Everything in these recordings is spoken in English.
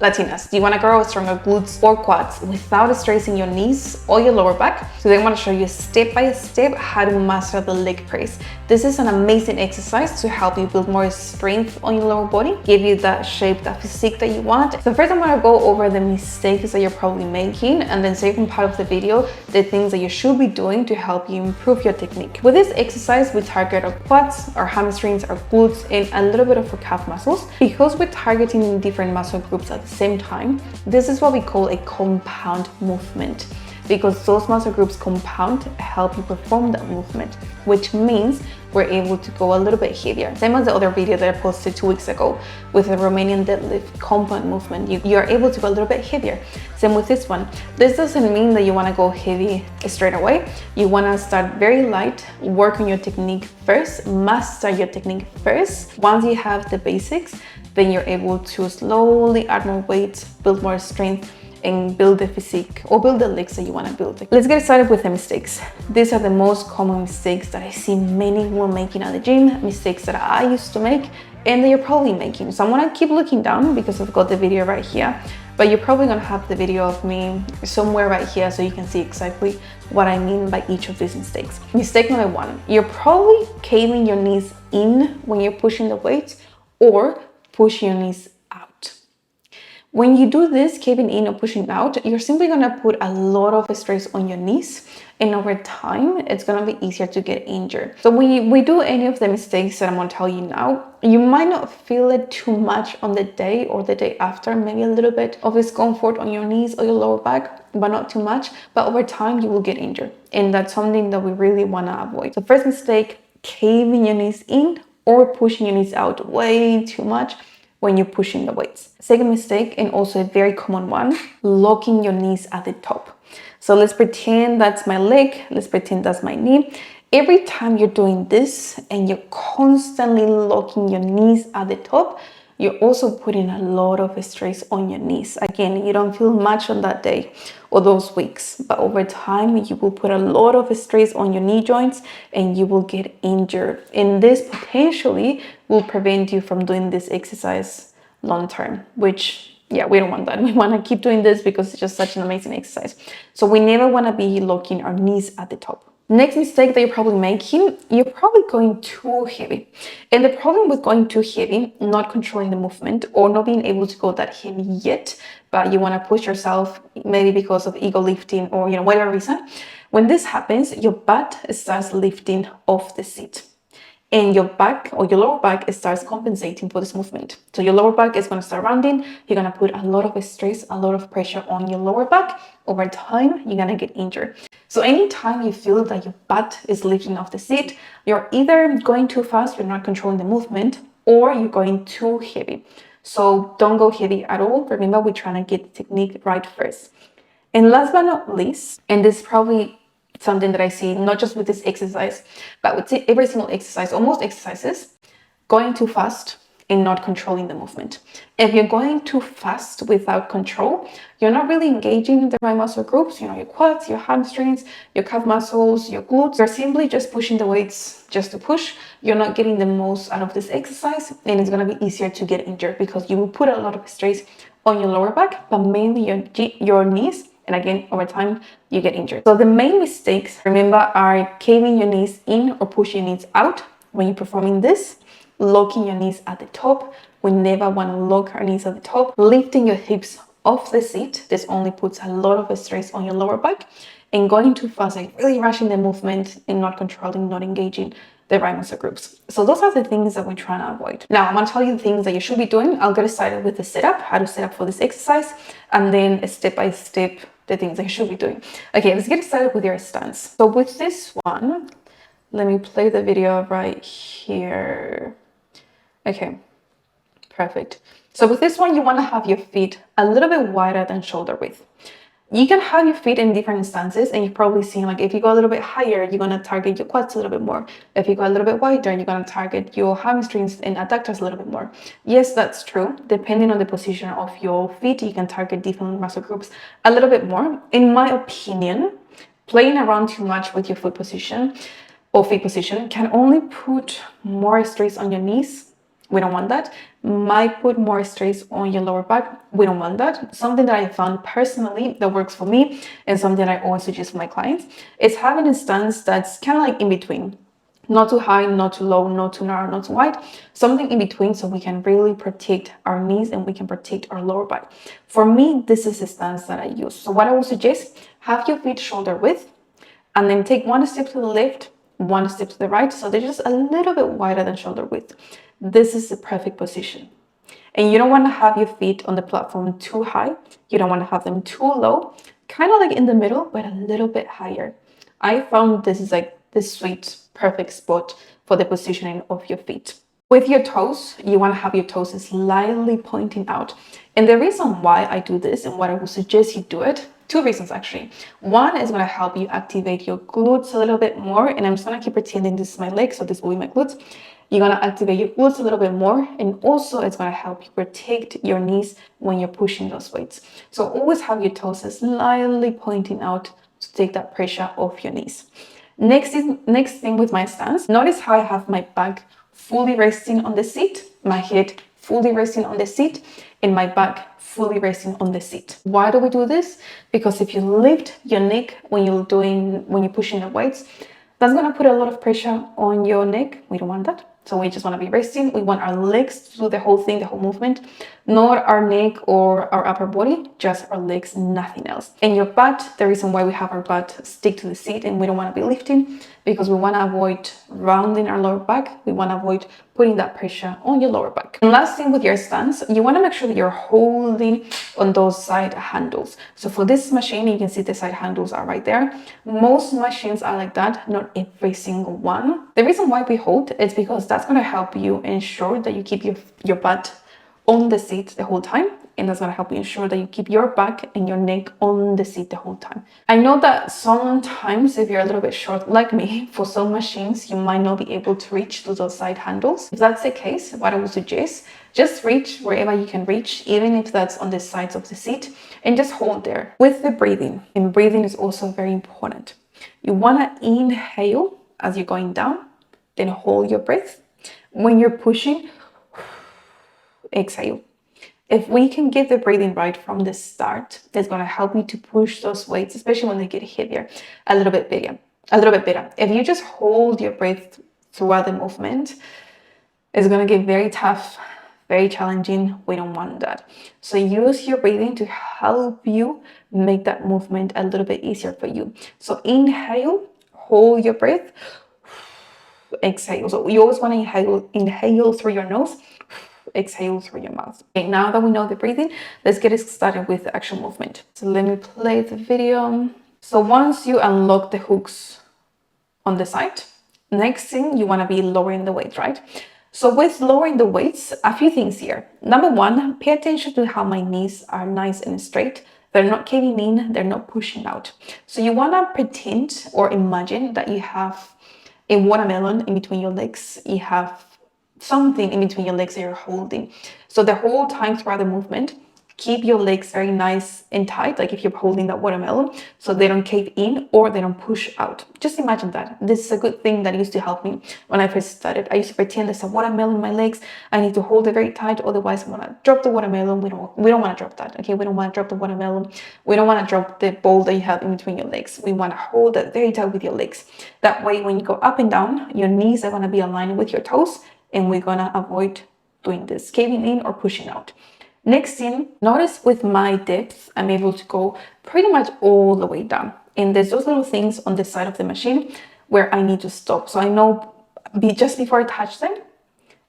Latinas, do you want to grow stronger glutes or quads without stressing your knees or your lower back? Today I want to show you step by step how to master the leg press. This is an amazing exercise to help you build more strength on your lower body, give you that shape, that physique that you want. So first I'm going to go over the mistakes that you're probably making, and then second part of the video, the things that you should be doing to help you improve your technique. With this exercise, we target our quads, our hamstrings, our glutes, and a little bit of our calf muscles. Because we're targeting different muscle groups at the same time, this is what we call a compound movement, because those muscle groups compound help you perform that movement, which means we're able to go a little bit heavier. Same as the other video that I posted 2 weeks ago with the Romanian deadlift compound movement. You are able to go a little bit heavier. Same with this one. This doesn't mean that you want to go heavy straight away. You want to start very light, work on your technique first, master your technique first. Once you have the basics, then you're able to slowly add more weight, build more strength, and build the physique or build the legs that you want to build. Let's get started with the mistakes. These are the most common mistakes that I see many women making at the gym, mistakes that I used to make and that you're probably making. So I'm gonna keep looking down because I've got the video right here, but you're probably gonna have the video of me somewhere right here so you can see exactly what I mean by each of these mistakes. Mistake number one, you're probably caving your knees in when you're pushing the weights or pushing your knees out. When you do this, caving in or pushing out, you're simply gonna put a lot of stress on your knees, and over time, it's gonna be easier to get injured. So when we do any of the mistakes that I'm gonna tell you now, you might not feel it too much on the day or the day after, maybe a little bit of discomfort on your knees or your lower back, but not too much. But over time, you will get injured, and that's something that we really wanna avoid. So first mistake, caving your knees in or pushing your knees out way too much when you're pushing the weights. Second mistake, and also a very common one, locking your knees at the top. So let's pretend that's my leg, let's pretend that's my knee. Every time you're doing this and you're constantly locking your knees at the top, you're also putting a lot of stress on your knees. Again, you don't feel much on that day or those weeks, but over time, you will put a lot of stress on your knee joints and you will get injured. And this potentially will prevent you from doing this exercise long term, which, yeah, we don't want that. We want to keep doing this because it's just such an amazing exercise. So we never want to be locking our knees at the top. Next mistake that you're probably making, you're probably going too heavy. And the problem with going too heavy, not controlling the movement or not being able to go that heavy yet, but you want to push yourself, maybe because of ego lifting or, whatever reason. When this happens, your butt starts lifting off the seat. And your back or your lower back starts compensating for this movement. So your lower back is going to start rounding. You're going to put a lot of stress, a lot of pressure on your lower back. Over time, you're going to get injured. So anytime you feel that your butt is lifting off the seat, you're either going too fast, you're not controlling the movement, or you're going too heavy. So don't go heavy at all. Remember, we're trying to get the technique right first. And last but not least, and this is probably something that I see not just with this exercise, but with every single exercise, or most exercises, going too fast and not controlling the movement. If you're going too fast without control, you're not really engaging the right muscle groups, your quads, your hamstrings, your calf muscles, your glutes. You're simply just pushing the weights just to push. You're not getting the most out of this exercise, and it's going to be easier to get injured because you will put a lot of stress on your lower back, but mainly your knees. And again, over time, you get injured. So the main mistakes, remember, are caving your knees in or pushing your knees out when you're performing this, locking your knees at the top. We never want to lock our knees at the top. Lifting your hips off the seat. This only puts a lot of stress on your lower back. And going too fast, like really rushing the movement and not controlling, not engaging the right muscle groups. So those are the things that we're trying to avoid. Now, I'm going to tell you the things that you should be doing. I'll get started with the setup, how to set up for this exercise, and then step by step, the things that you should be doing. Okay, let's get started with your stance. So with this one, let me play the video right here. Okay, perfect. So with this one, you want to have your feet a little bit wider than shoulder width. You can have your feet in different stances, and you've probably seen, like, if you go a little bit higher, you're going to target your quads a little bit more. If you go a little bit wider, you're going to target your hamstrings and adductors a little bit more. Yes, that's true. Depending on the position of your feet, you can target different muscle groups a little bit more. In my opinion, playing around too much with your foot position or feet position can only put more stress on your knees We don't want that. Might put more stress on your lower back. We don't want that. Something that I found personally that works for me and something I always suggest for my clients is having a stance that's kind of like in between. Not too high, not too low, not too narrow, not too wide. Something in between so we can really protect our knees and we can protect our lower back. For me, this is the stance that I use. So what I would suggest, have your feet shoulder width and then take one step to the left, one step to the right. So they're just a little bit wider than shoulder width. This is the perfect position. And you don't want to have your feet on the platform too high. You don't want to have them too low, kind of like in the middle, but a little bit higher. I found this is like the sweet, perfect spot for the positioning of your feet. With your toes, you want to have your toes slightly pointing out. And the reason why I do this and what I would suggest you do it, two reasons actually. One is going to help you activate your glutes a little bit more. And I'm just going to keep pretending this is my leg, so this will be my glutes. You're going to activate your glutes a little bit more. And also it's going to help you protect your knees when you're pushing those weights. So always have your toes slightly pointing out to take that pressure off your knees. Next thing with my stance, notice how I have my back fully resting on the seat, my head fully resting on the seat, and my back fully resting on the seat. Why do we do this? Because if you lift your neck when you're pushing the weights, that's gonna put a lot of pressure on your neck. We don't want that. So we just want to be resting. We want our legs to do the whole thing, the whole movement, not our neck or our upper body, just our legs, nothing else. And your butt, the reason why we have our butt stick to the seat and we don't want to be lifting, because we want to avoid rounding our lower back. We want to avoid putting that pressure on your lower back. And last thing with your stance, you want to make sure that you're holding on those side handles. So for this machine, you can see the side handles are right there. Most machines are like that, not every single one. The reason why we hold is because that's going to help you ensure that you keep your butt on the seat the whole time. And that's going to help you ensure that you keep your back and your neck on the seat the whole time. I know that sometimes if you're a little bit short like me, for some machines, you might not be able to reach to those side handles. If that's the case, what I would suggest, just reach wherever you can reach, even if that's on the sides of the seat, and just hold there. With the breathing, and breathing is also very important. You want to inhale as you're going down, then hold your breath. When you're pushing, exhale. If we can get the breathing right from the start, it's going to help you to push those weights, especially when they get heavier, a little bit better. If you just hold your breath throughout the movement, it's going to get very tough, very challenging. We don't want that. So use your breathing to help you make that movement a little bit easier for you. So inhale, hold your breath, exhale. So you always want to inhale through your nose, exhale through your mouth. Okay, now that we know the breathing, let's get started with the actual movement. So let me play the video. So once you unlock the hooks on the side, next thing you want to be lowering the weight, right? So with lowering the weights, a few things here. Number one, pay attention to how my knees are nice and straight. They're not caving in, they're not pushing out. So you want to pretend or imagine that you have a watermelon in between your legs. You have something in between your legs that you're holding. So the whole time throughout the movement, keep your legs very nice and tight, like if you're holding that watermelon, so they don't cave in or they don't push out. Just imagine that. This is a good thing that used to help me when I first started. I used to pretend there's a watermelon in my legs. I need to hold it very tight, otherwise I'm gonna drop the watermelon. We don't want to drop that. Okay, we don't want to drop the watermelon. We don't want to drop the ball that you have in between your legs. We want to hold it very tight with your legs. That way, when you go up and down, your knees are gonna be aligned with your toes, and we're gonna avoid doing this, caving in or pushing out. Next thing, notice with my depth, I'm able to go pretty much all the way down. And there's those little things on the side of the machine where I need to stop. So I know just before I touch them,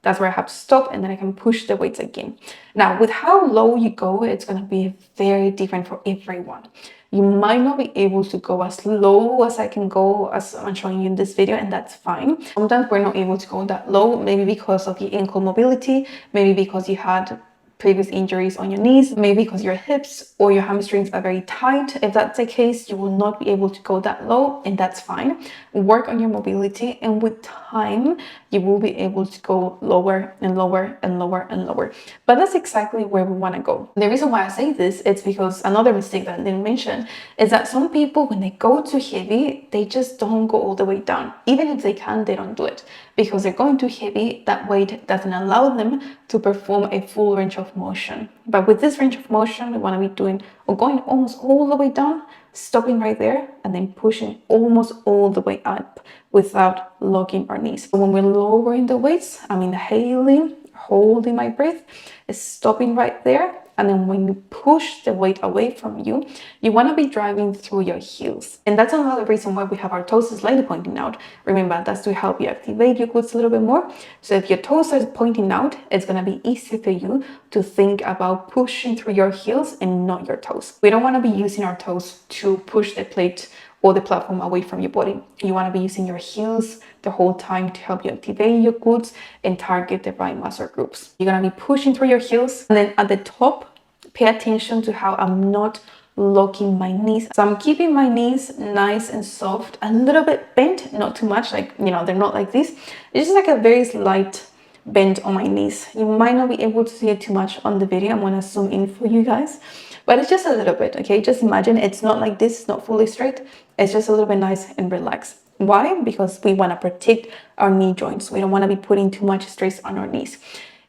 that's where I have to stop, and then I can push the weights again. Now, with how low you go, it's going to be very different for everyone. You might not be able to go as low as I can go, as I'm showing you in this video, and that's fine. Sometimes we're not able to go that low, maybe because of the ankle mobility, maybe because you had previous injuries on your knees, maybe because your hips or your hamstrings are very tight. If that's the case, you will not be able to go that low, and that's fine. Work on your mobility, and with time, you will be able to go lower and lower and lower and lower. But that's exactly where we want to go. The reason why I say this is because another mistake that I didn't mention is that some people, when they go too heavy, they just don't go all the way down. Even if they can, they don't do it because they're going too heavy. That weight doesn't allow them to perform a full range of motion. But with this range of motion, we want to be doing or going almost all the way down, stopping right there, and then pushing almost all the way up without locking our knees. So when we're lowering the weights, I'm inhaling, holding my breath, stopping right there. And then when you push the weight away from you, you want to be driving through your heels. And that's another reason why we have our toes slightly pointing out. Remember, that's to help you activate your glutes a little bit more. So if your toes are pointing out, it's going to be easier for you to think about pushing through your heels and not your toes. We don't want to be using our toes to push the plate or the platform away from your body. You want to be using your heels the whole time to help you activate your glutes and target the right muscle groups. You're going to be pushing through your heels, and then at the top, pay attention to how I'm not locking my knees. So I'm keeping my knees nice and soft, a little bit bent, not too much, like, you know, they're not like this. It's just like a very slight bend on my knees. You might not be able to see it too much on the video. I'm gonna zoom in for you guys, but it's just a little bit, okay? Just imagine it's not like this, it's not fully straight. It's just a little bit nice and relaxed. Why? Because we want to protect our knee joints. We don't want to be putting too much stress on our knees.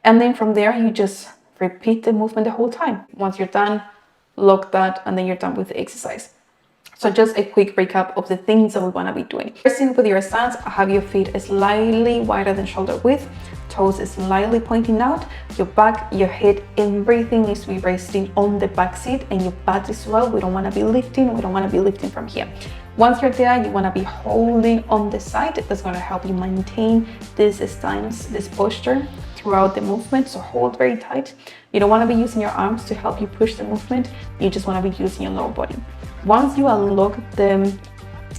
And then from there, you just repeat the movement the whole time. Once you're done, lock that, and then you're done with the exercise. So just a quick recap of the things that we want to be doing. First thing, with your stance, have your feet slightly wider than shoulder width, toes slightly pointing out, your back, your head, everything needs to be resting on the back seat, and your butt as well. We don't want to be lifting. We don't want to be lifting from here. Once you're there, you want to be holding on the side. That's going to help you maintain this stance, this posture throughout the movement. So hold very tight. You don't want to be using your arms to help you push the movement. You just want to be using your lower body. Once you unlock the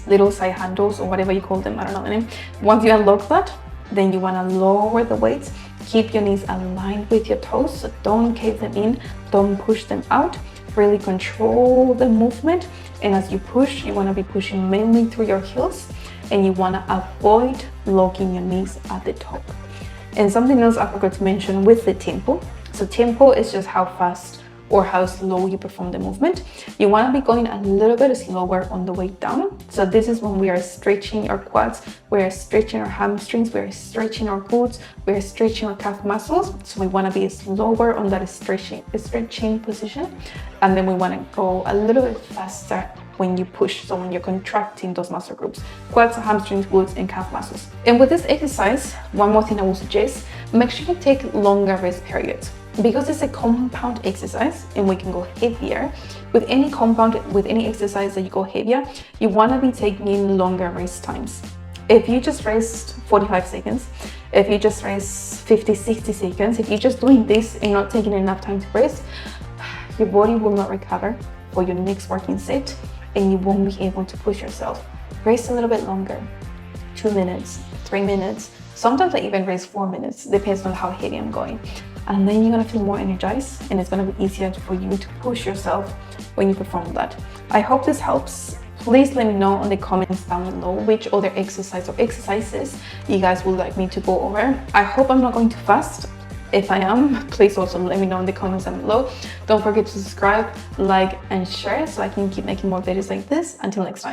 little side handles or whatever you call them, I don't know the name. Once you unlock that, then you want to lower the weights. Keep your knees aligned with your toes. So don't cave them in. Don't push them out. Really control the movement. And as you push, you want to be pushing mainly through your heels, and you want to avoid locking your knees at the top. And something else I forgot to mention with the tempo. So tempo is just how fast or how slow you perform the movement. You want to be going a little bit slower on the way down. So this is when we are stretching our quads, we are stretching our hamstrings, we are stretching our glutes, we are stretching our calf muscles. So we want to be slower on that stretching position. And then we want to go a little bit faster when you push, so when you're contracting those muscle groups, quads, hamstrings, glutes, and calf muscles. And with this exercise, one more thing I will suggest, make sure you take longer rest periods. Because it's a compound exercise and we can go heavier, with any compound, with any exercise that you go heavier, you want to be taking in longer rest times. If you just rest 45 seconds, if you just rest 50, 60 seconds, if you're just doing this and not taking enough time to rest, your body will not recover for your next working set, and you won't be able to push yourself. Rest a little bit longer, 2 minutes, 3 minutes. Sometimes I even rest 4 minutes, depends on how heavy I'm going. And then you're gonna feel more energized, and it's gonna be easier for you to push yourself when you perform that. I hope this helps. Please let me know in the comments down below which other exercise or exercises you guys would like me to go over. I hope I'm not going too fast. If I am, please also let me know in the comments down below. Don't forget to subscribe, like, and share so I can keep making more videos like this. Until next time.